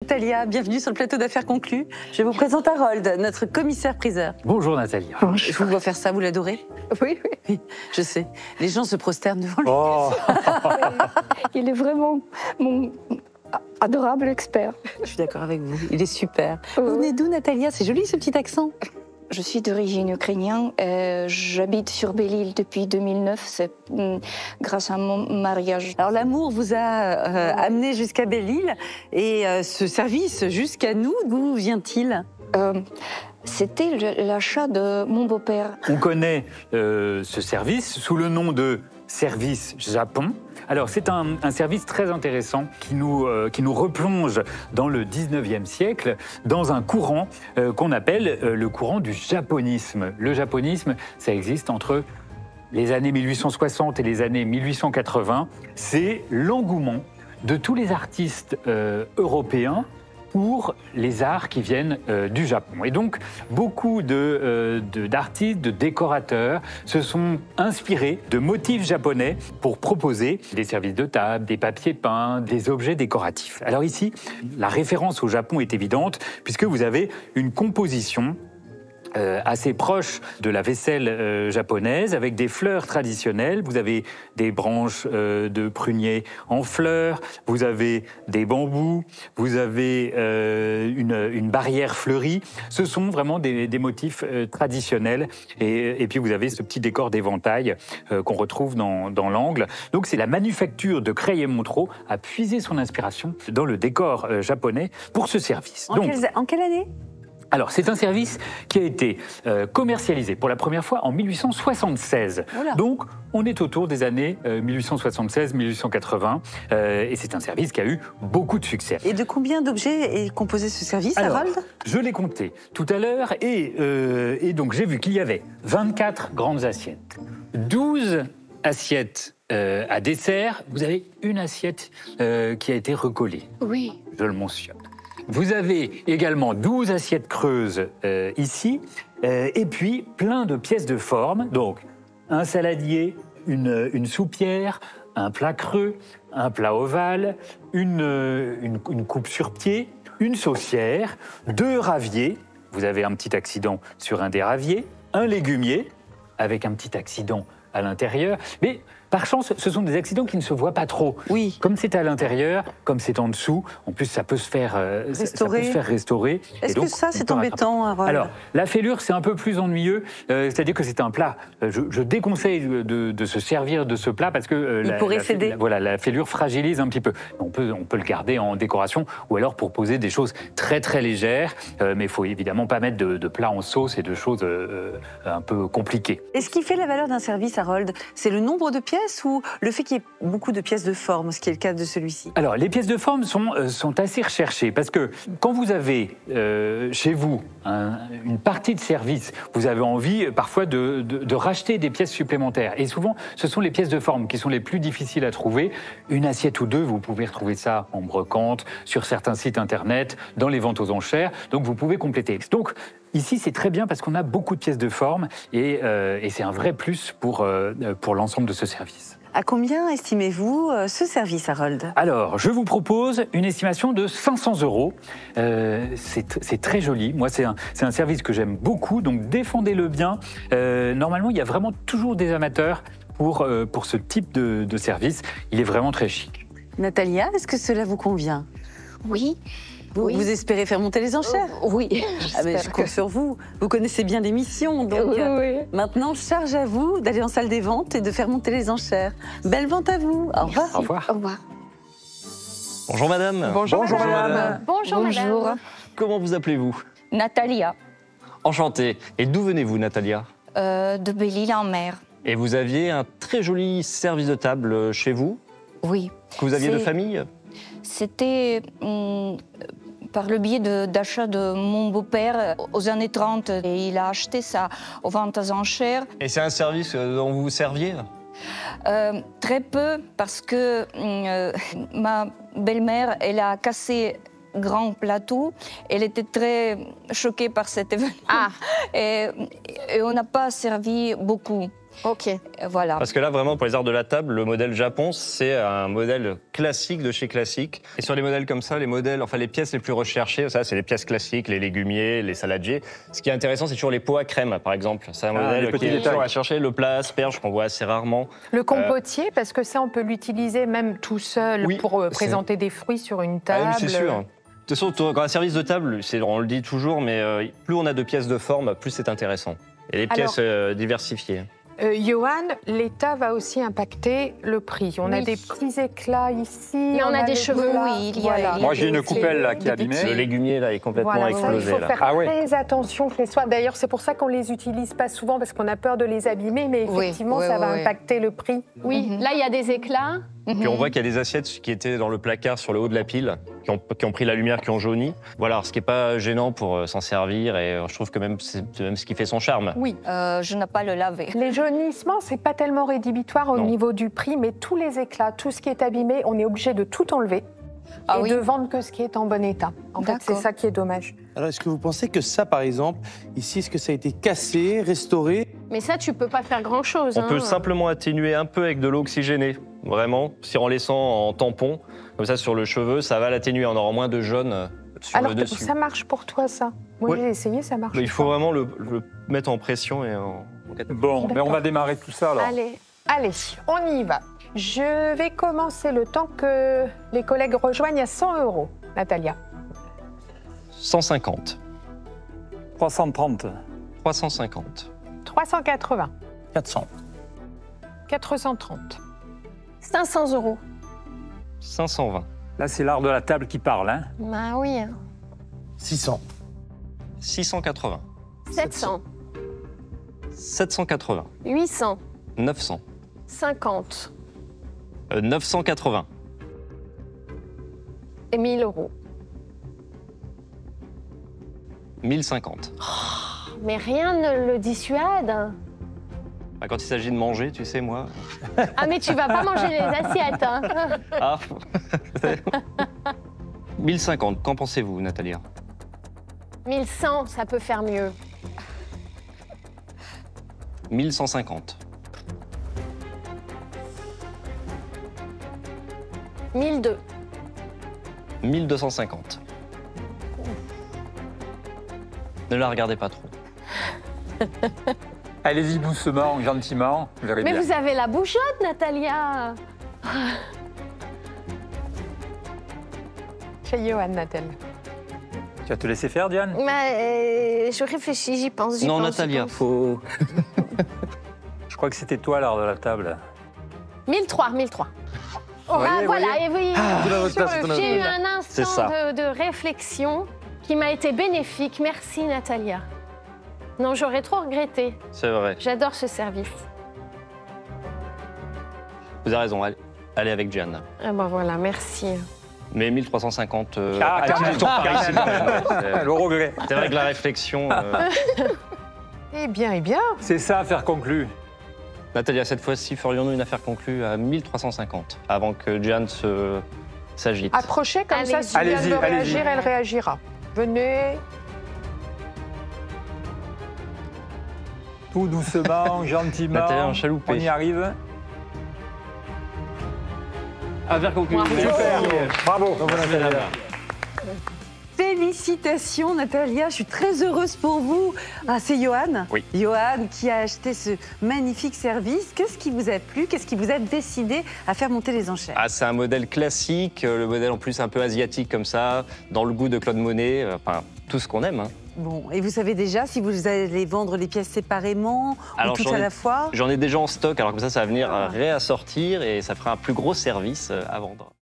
Natalia, bienvenue sur le plateau d'Affaires conclues. Je vous présente Harold, notre commissaire-priseur. Bonjour Natalia. Je vous vois faire ça, vous l'adorez? Oui, oui. Je sais, les gens se prosternent devant lui. Oh. Il est vraiment mon adorable expert. Je suis d'accord avec vous, il est super. Vous venez d'où Natalia? C'est joli ce petit accent. Je suis d'origine ukrainienne, j'habite sur Belle-Île depuis 2009, c'est grâce à mon mariage. Alors l'amour vous a amené jusqu'à Belle-Île et ce service jusqu'à nous, d'où vient-il? C'était l'achat de mon beau-père. On connaît ce service sous le nom de Service Japon. Alors c'est un service très intéressant qui nous replonge dans le 19e siècle, dans un courant qu'on appelle le courant du japonisme. Le japonisme, ça existe entre les années 1860 et les années 1880. C'est l'engouement de tous les artistes européens pour les arts qui viennent du Japon. Et donc, beaucoup d'artistes, de décorateurs se sont inspirés de motifs japonais pour proposer des services de table, des papiers peints, des objets décoratifs. Alors ici, la référence au Japon est évidente puisque vous avez une composition assez proche de la vaisselle japonaise, avec des fleurs traditionnelles. Vous avez des branches de prunier en fleurs, vous avez des bambous, vous avez une barrière fleurie. Ce sont vraiment des motifs traditionnels. Et puis vous avez ce petit décor d'éventail qu'on retrouve dans l'angle. Donc c'est la manufacture de Creil et Montereau a puisé son inspiration dans le décor japonais pour ce service. En quelle année ? Alors, c'est un service qui a été commercialisé pour la première fois en 1876. Voilà. Donc, on est autour des années 1876-1880. Et c'est un service qui a eu beaucoup de succès. Et de combien d'objets est composé ce service, Harold ? Je l'ai compté tout à l'heure. Et donc, j'ai vu qu'il y avait 24 grandes assiettes, 12 assiettes à dessert. Vous avez une assiette qui a été recollée. Oui. Je le mentionne. Vous avez également 12 assiettes creuses ici, et puis plein de pièces de forme. Donc, un saladier, une soupière, un plat creux, un plat ovale, une coupe sur pied, une saucière, 2 raviers. Vous avez un petit accident sur un des raviers, un légumier, avec un petit accident à l'intérieur. Mais par chance, ce sont des accidents qui ne se voient pas trop. Oui. Comme c'est à l'intérieur, comme c'est en dessous, en plus ça peut se faire restaurer. Est-ce que ça, c'est embêtant, Harold ? Alors, la fêlure, c'est un peu plus ennuyeux. C'est-à-dire que c'est un plat. Je déconseille de se servir de ce plat parce que la fêlure fragilise un petit peu. On peut le garder en décoration ou alors pour poser des choses très très légères. Mais il ne faut évidemment pas mettre de plats en sauce et de choses un peu compliquées. Et ce qui fait la valeur d'un service, Harold, c'est le nombre de pièces ou le fait qu'il y ait beaucoup de pièces de forme, ce qui est le cas de celui-ci? Alors, les pièces de forme sont assez recherchées parce que quand vous avez chez vous une partie de service, vous avez envie parfois de racheter des pièces supplémentaires. Et souvent, ce sont les pièces de forme qui sont les plus difficiles à trouver. Une assiette ou deux, vous pouvez retrouver ça en brocante, sur certains sites internet, dans les ventes aux enchères. Donc, vous pouvez compléter. Donc, ici, c'est très bien parce qu'on a beaucoup de pièces de forme et c'est un vrai plus pour l'ensemble de ce service. À combien estimez-vous ce service, Harold ? Alors, je vous propose une estimation de 500 €. C'est très joli. Moi, c'est un service que j'aime beaucoup, donc défendez-le bien. Normalement, il y a vraiment toujours des amateurs pour ce type de service. Il est vraiment très chic. Natalia, est-ce que cela vous convient ? Oui. Vous espérez faire monter les enchères ? Oui. Mais je compte sur vous. Vous connaissez bien l'émission. Donc maintenant, charge à vous d'aller en salle des ventes et de faire monter les enchères. Belle vente à vous. Au revoir. Au revoir. Au revoir. Bonjour madame. Bonjour madame. Bonjour madame. Comment vous appelez-vous? Natalia, Enchanté. Et d'où venez-vous Natalia? de Belle-Île en mer. Et vous aviez un très joli service de table chez vous Oui. que vous aviez de famille? C'était par le biais d'achat de mon beau-père aux années 30. Et il a acheté ça aux ventes aux enchères. Et c'est un service dont vous vous serviez? Très peu, parce que ma belle-mère, elle a cassé grand plateau. Elle était très choquée par cet événement. Et on n'a pas servi beaucoup. Ok. Voilà. Parce que là, vraiment, pour les arts de la table, le modèle Japon, c'est un modèle classique de chez classique. Et sur les modèles comme ça, les pièces les plus recherchées, ça, c'est les pièces classiques, les légumiers, les saladiers. Ce qui est intéressant, c'est toujours les pots à crème, par exemple. C'est un modèle qui est toujours à chercher. Le plat asperge qu'on voit assez rarement. Le compotier, parce que ça, on peut l'utiliser même tout seul pour présenter des fruits sur une table. Ah, c'est sûr. De toute façon, quand un service de table, on le dit toujours, mais plus on a de pièces de forme, plus c'est intéressant. Et les pièces diversifiées. Johan, l'État va aussi impacter le prix. On a des petits éclats ici. Mais on a des cheveux, Moi, j'ai une coupelle là, qui est abîmée. Le légumier là, est complètement explosé. Il faut faire très attention que les soirs. D'ailleurs, c'est pour ça qu'on ne les utilise pas souvent, parce qu'on a peur de les abîmer, mais effectivement, ça va impacter le prix. Oui, là, il y a des éclats. Puis on voit qu'il y a des assiettes qui étaient dans le placard sur le haut de la pile, qui ont pris la lumière, qui ont jauni. Voilà, ce qui n'est pas gênant pour s'en servir, et je trouve que c'est même ce qui fait son charme. Oui. Je n'ai pas le laver. Les jaunissements, c'est pas tellement rédhibitoire au niveau du prix, mais tous les éclats, tout ce qui est abîmé, on est obligé de tout enlever et de vendre que ce qui est en bon état. En fait, c'est ça qui est dommage. Alors, est-ce que vous pensez que ça, par exemple, ici, est-ce que ça a été cassé, restauré? Mais ça, tu peux pas faire grand-chose. On peut simplement atténuer un peu avec de l'eau oxygénée, vraiment, en laissant en tampon. Comme ça, sur le cheveu, ça va l'atténuer. On aura moins de jaune sur le dessus. Ça marche pour toi, ça? Moi, j'ai essayé, ça marche. Mais il faut vraiment le mettre en pression et en Bon, mais on va démarrer tout ça, alors. Allez, on y va. Je vais commencer le temps que les collègues rejoignent à 100 €. Natalia. 150. 330. 350. 380. 400. 430. 500 €. 520. Là, c'est l'art de la table qui parle, hein. Bah oui. 600. 680. 700. 780. 800. 900. 50. 980. Et 1000 €. 1050. Mais rien ne le dissuade. Quand il s'agit de manger, tu sais, moi... Ah, mais tu vas pas manger les assiettes, hein. Ah 1050, qu'en pensez-vous, Natalia? 1100, ça peut faire mieux. 1150. 1002. 1250. Ne la regardez pas trop. Allez-y doucement, gentiment. Vous verrez Mais bien. vous avez la bougeotte, Natalia. Chez Johan, Nathalie. Tu vas te laisser faire, Diane? Je réfléchis, j'y pense. Non, Natalia, faut... Je crois que c'était toi, l'art de la table. 1003, 1003. Voyez, voilà, voyez. et oui, j'ai eu un instant de réflexion qui m'a été bénéfique. Merci, Natalia. Non, j'aurais trop regretté. C'est vrai. J'adore ce service. Vous avez raison, allez avec Diane. Ah ben voilà, merci. Mais 1350... Le regret. C'est vrai que la réflexion... Eh bien. C'est ça, affaire conclue. Natalia, cette fois-ci, ferions-nous une affaire conclue à 1350, avant que Diane s'agite. Approchez comme ça, si Diane veut réagir, elle réagira. Venez. Tout doucement, gentiment. Natalia, un chaloupé. On y arrive. Affaire conclue. Bravo. Félicitations Natalia, je suis très heureuse pour vous. Ah, c'est Johan. Oui. Johan qui a acheté ce magnifique service. Qu'est-ce qui vous a plu? Qu'est-ce qui vous a décidé à faire monter les enchères? Ah, c'est un modèle classique, le modèle en plus un peu asiatique comme ça, dans le goût de Claude Monet, enfin tout ce qu'on aime. Hein. Bon, et vous savez déjà si vous allez vendre les pièces séparément ou toutes à la fois? J'en ai déjà en stock, alors comme ça va venir réassortir et ça fera un plus gros service à vendre.